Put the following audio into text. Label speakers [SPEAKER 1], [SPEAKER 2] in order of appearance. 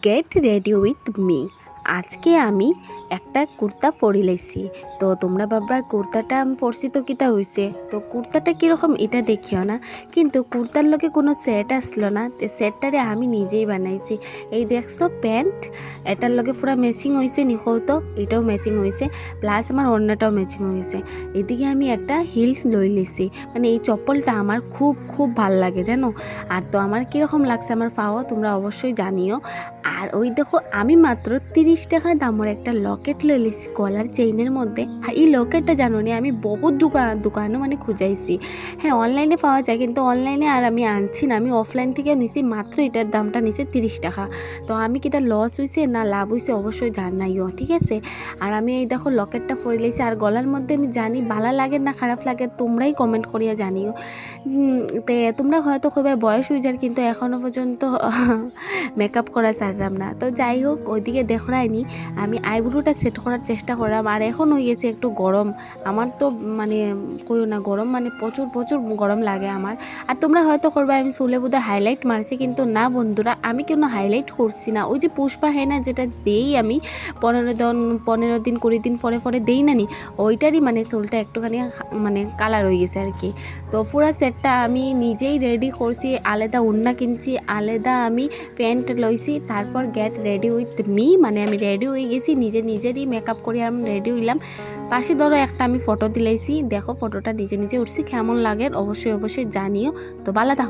[SPEAKER 1] Get ready with me. আজকে আমি একটা কুর্তা পরে লাইছি। তো তোমরা ভাববা কুর্তাটা আমি পরছি তো কিটা হইছে, তো কুর্তাটা কীরকম এটা দেখিও না, কিন্তু কুর্তার লগে কোনো সেট আসলো না। সেটটারে আমি নিজেই বানাইছি। এই দেখছো প্যান্ট, এটার লগে পুরো ম্যাচিং হয়েছে, নিখো তো এটাও ম্যাচিং হয়েছে, প্লাস আমার অন্যটাও ম্যাচিং হয়েছে। এদিকে আমি একটা হিলস লই লিছি, মানে এই চপ্পলটা আমার খুব খুব ভাল লাগে জানো। আর তো আমার কীরকম লাগছে আমার পাওয়া তোমরা অবশ্যই জানিও। আর ওই দেখো আমি মাত্র 30 টাকা দামের একটা লকেট লই লিছি গলার চেইনের মধ্যে। আর এই লকেটটা জানো নি আমি বহুত দোকানও মানে খুঁজাইছি। হ্যাঁ, অনলাইনে পাওয়া যায়, কিন্তু অনলাইনে আর আমি আনছি না, আমি অফলাইন থেকে নিছি। মাত্র এটার দামটা নিছে 30 টাকা। তো আমি কি এটা লস হয়েছে না লাভ হয়েছে অবশ্যই জানাইও, ঠিক আছে। আর আমি এই দেখো লকেটটা পরে লাইছি। আর গলার মধ্যে আমি জানি ভালো লাগে না খারাপ লাগে, তোমরাই কমেন্ট করিয়া জানিও। তে তোমরা হয়তো খুবই বয়স হয়ে যার, কিন্তু এখনও পর্যন্ত মেকআপ করা ছাড়লাম না। তো যাই হোক, ওইদিকে দেখরাইনি আমি আইব্রোটা সেট করার চেষ্টা করলাম। আর এখন হয়ে গেছে একটু গরম, আমার তো মানে কইও না, গরম মানে প্রচুর প্রচুর গরম লাগে আমার। আর তোমরা হয়তো করবে আমি চুলে বোধহয় হাইলাইট মারছি, কিন্তু না বন্ধুরা, আমি কোনো হাইলাইট করছি না। ওই যে পুষ্পা হয় না, যেটা দেই আমি 15 দিন 20 দিন পরে পরে দেই না নি, ওইটারই মানে চুলটা একটুখানি মানে কালার হয়ে গেছে আর কি। তো পুরো সেটটা আমি নিজেই রেডি করছি, আলাদা ওড়না কিনছি, আলাদা আমি প্যান্ট লইছি, তারপর গেট রেডি উইথ মি, মানে আমি রেডি হয়ে গেছি, নিজেরই মেকআপ করে আমি রেডি হইলাম। পাশে ধরো একটা আমি ফটো দিলাইছি, দেখো ফটোটা নিজে উঠছি, কেমন লাগে অবশ্যই জানিও। তো ভালো থাকো।